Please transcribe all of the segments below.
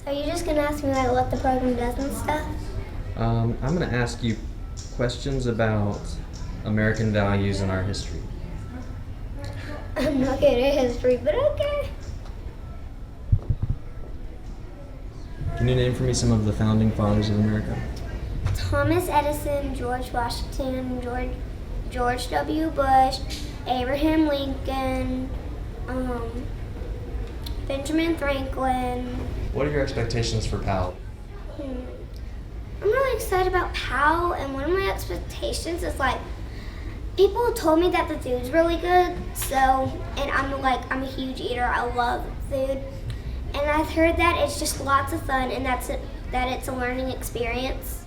So you're just gonna ask me like what the program does and stuff? I'm going to ask you questions about American values and our history. I'm not good at history, but okay. Can you name for me some of the founding fathers of America? Thomas Edison, George Washington, George W. Bush, Abraham Lincoln, Benjamin Franklin. What are your expectations for PAL? I'm really excited about PAL, and one of my expectations is like, people told me that the food's really good, and I'm a huge eater, I love food. And I've heard that it's just lots of fun and that it's a learning experience.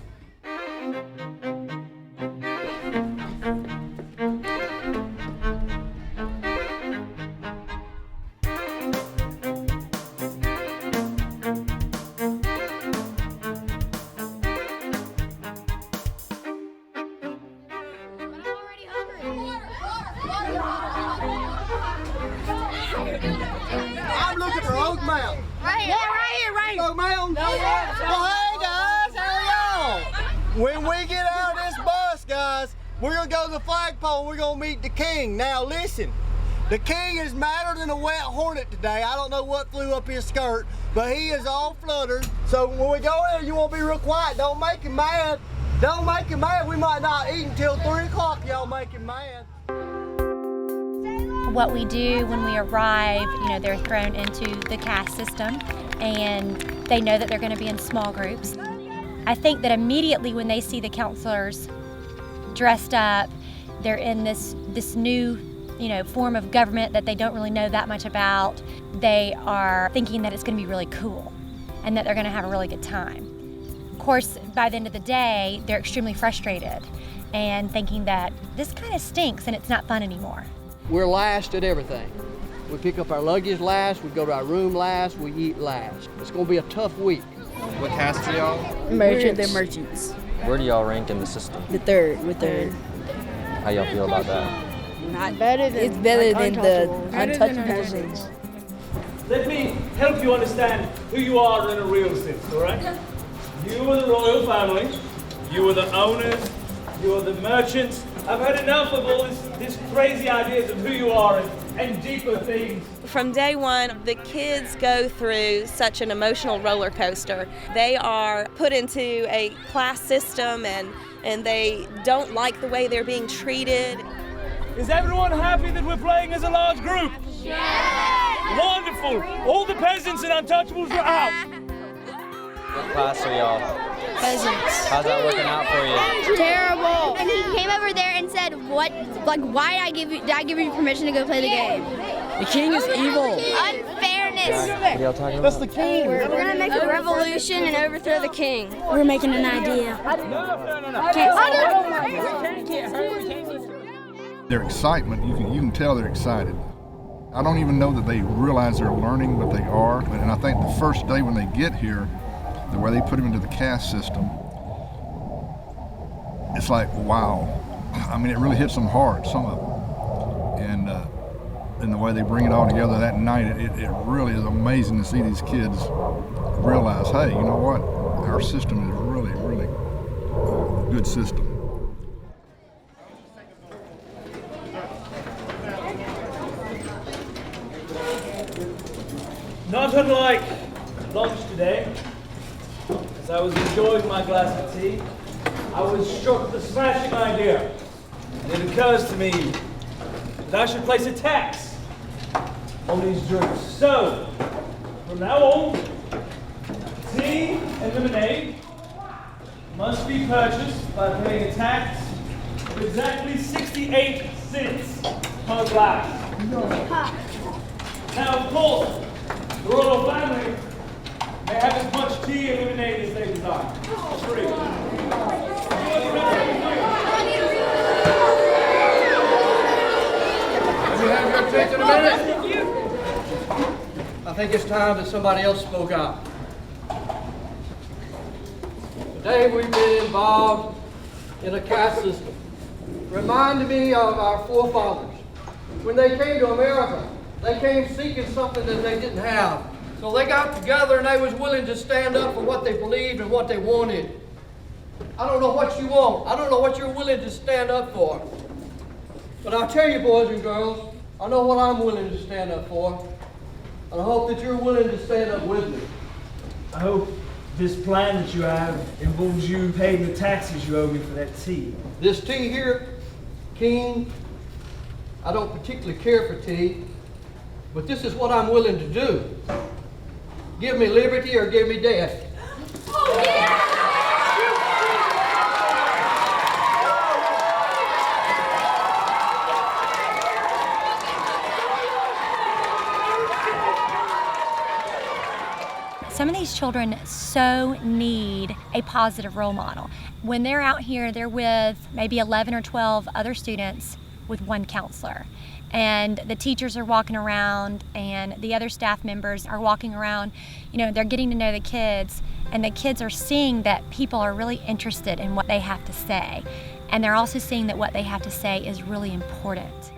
I'm looking for Oak Mountain. Right here. Oak Mountain? Well, hey guys, how are y'all? When we get out of this bus, guys, we're gonna go to the flagpole. We're gonna meet the king. Now listen, the king is madder than a wet hornet today. I don't know what flew up his skirt, but he is all fluttered. So when we go in, you want to be real quiet. Don't make him mad. Don't make him mad. We might not eat until 3 o'clock. Y'all make him mad. What we do when we arrive, they're thrown into the caste system and they know that they're going to be in small groups. I think that immediately when they see the counselors dressed up, they're in this new form of government that they don't really know that much about. They are thinking that it's going to be really cool and that they're going to have a really good time. Of course, by the end of the day, they're extremely frustrated and thinking that this kind of stinks and it's not fun anymore. We're last at everything. We pick up our luggage last, we go to our room last, we eat last. It's going to be a tough week. What caste are y'all? Merchant, they're merchants. Where do y'all rank in the system? We're third. How y'all feel about that? Not better than it's better than the untouchable peasants. Let me help you understand who you are in a real sense, all right? You are the royal family, you are the owners, you are the merchants. I've had enough of all these crazy ideas of who you are and deeper things. From day one, the kids go through such an emotional roller coaster. They are put into a class system and they don't like the way they're being treated. Is everyone happy that we're playing as a large group? Yes! Wonderful! All the peasants and untouchables are out. What class are y'all? Peasants. How's that working out for you? Terrible. And he came over there and said, why did I give you permission to go play the game? The king is evil. Unfairness. What are y'all talking about? That's the king. We're gonna make a revolution and overthrow the king. We're making an idea. Their excitement, you can tell they're excited. I don't even know that they realize they're learning, but they are. And I think the first day when they get here, the way they put them into the caste system, it's like, wow. I mean, it really hits them hard, some of them. And the way they bring it all together that night, it really is amazing to see these kids realize, hey, you know what? Our system is really, really a good system. Not unlike lunch today, as I was enjoying my glass of tea, I was struck with a smashing idea. And it occurs to me that I should place a tax on these drinks. So, from now on, tea and lemonade must be purchased by paying a tax of exactly 68 cents per glass. Now, of course, the royal family may have as much tea and lemonade as they desire. It's free. I think it's time that somebody else spoke out. Today we've been involved in a caste system. Reminded me of our forefathers. When they came to America, they came seeking something that they didn't have. So they got together and they was willing to stand up for what they believed and what they wanted. I don't know what you want. I don't know what you're willing to stand up for. But I'll tell you, boys and girls, I know what I'm willing to stand up for. And I hope that you're willing to stand up with me. I hope this plan that you have involves you paying the taxes you owe me for that tea. This tea here, King, I don't particularly care for tea, but this is what I'm willing to do. Give me liberty or give me death. Oh, yeah! Some of these children so need a positive role model. When they're out here, they're with maybe 11 or 12 other students with one counselor. And the teachers are walking around and the other staff members are walking around. You know, they're getting to know the kids, and the kids are seeing that people are really interested in what they have to say. And they're also seeing that what they have to say is really important.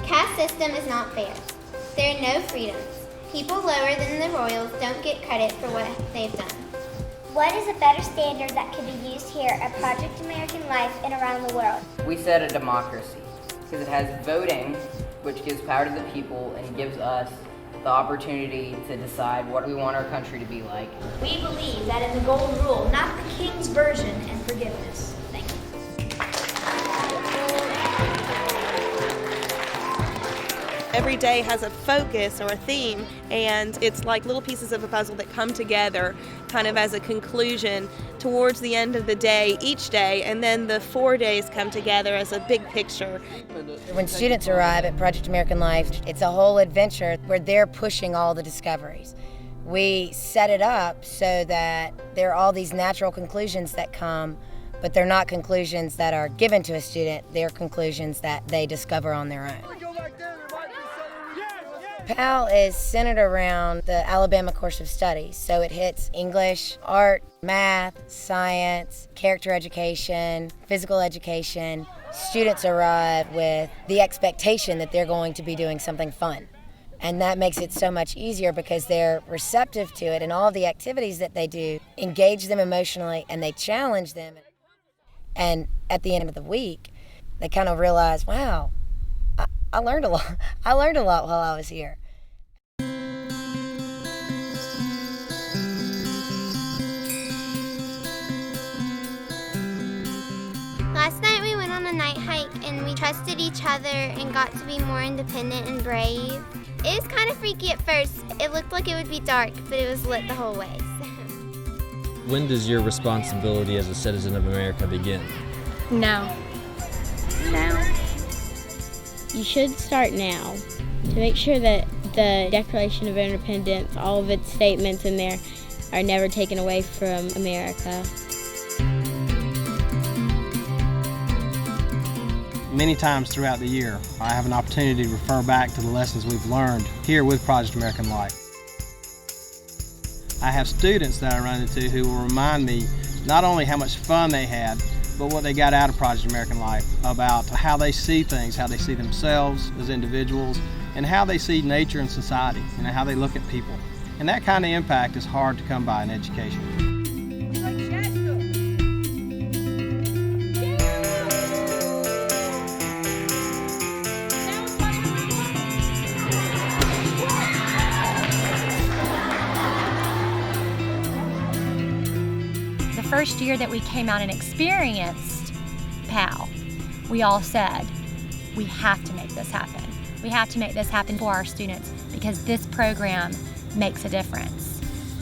Caste system is not fair. There are no freedoms. People lower than the royals don't get credit for what they've done. What is a better standard that could be used here at Project American Life and around the world? We said a democracy because it has voting, which gives power to the people and gives us the opportunity to decide what we want our country to be like. We believe that in the golden rule, not the king's version, and forgiveness. Thank you. Every day has a focus or a theme, and it's like little pieces of a puzzle that come together kind of as a conclusion towards the end of the day each day, and then the 4 days come together as a big picture. When students arrive at Project American Life, it's a whole adventure where they're pushing all the discoveries. We set it up so that there are all these natural conclusions that come, but they're not conclusions that are given to a student, they're conclusions that they discover on their own. PAL is centered around the Alabama course of study, so it hits English, art, math, science, character education, physical education. Students arrive with the expectation that they're going to be doing something fun. And that makes it so much easier because they're receptive to it, and all the activities that they do engage them emotionally and they challenge them. And at the end of the week, they kind of realize, wow, I learned a lot. I learned a lot while I was here. Last night we went on a night hike and we trusted each other and got to be more independent and brave. It was kind of freaky at first. It looked like it would be dark, but it was lit the whole way. When does your responsibility as a citizen of America begin? Now. You should start now to make sure that the Declaration of Independence, all of its statements in there, are never taken away from America. Many times throughout the year, I have an opportunity to refer back to the lessons we've learned here with Project American Life. I have students that I run into who will remind me not only how much fun they had, but what they got out of Project American Life, about how they see things, how they see themselves as individuals, and how they see nature and society, and how they look at people. And that kind of impact is hard to come by in education. The first year that we came out and experienced PAL, we all said, we have to make this happen. We have to make this happen for our students because this program makes a difference.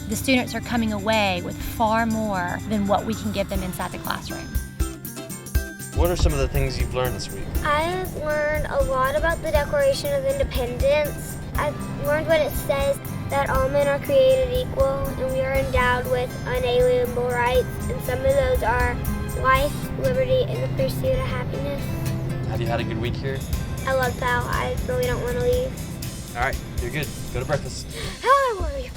The students are coming away with far more than what we can give them inside the classroom. What are some of the things you've learned this week? I've learned a lot about the Declaration of Independence. I've learned what it says, that all men are created equal and we are endowed with unalienable rights, and some of those are life, liberty, and the pursuit of happiness. Have you had a good week here? I love PAL. I really don't want to leave. All right, you're good. Go to breakfast. How old are you?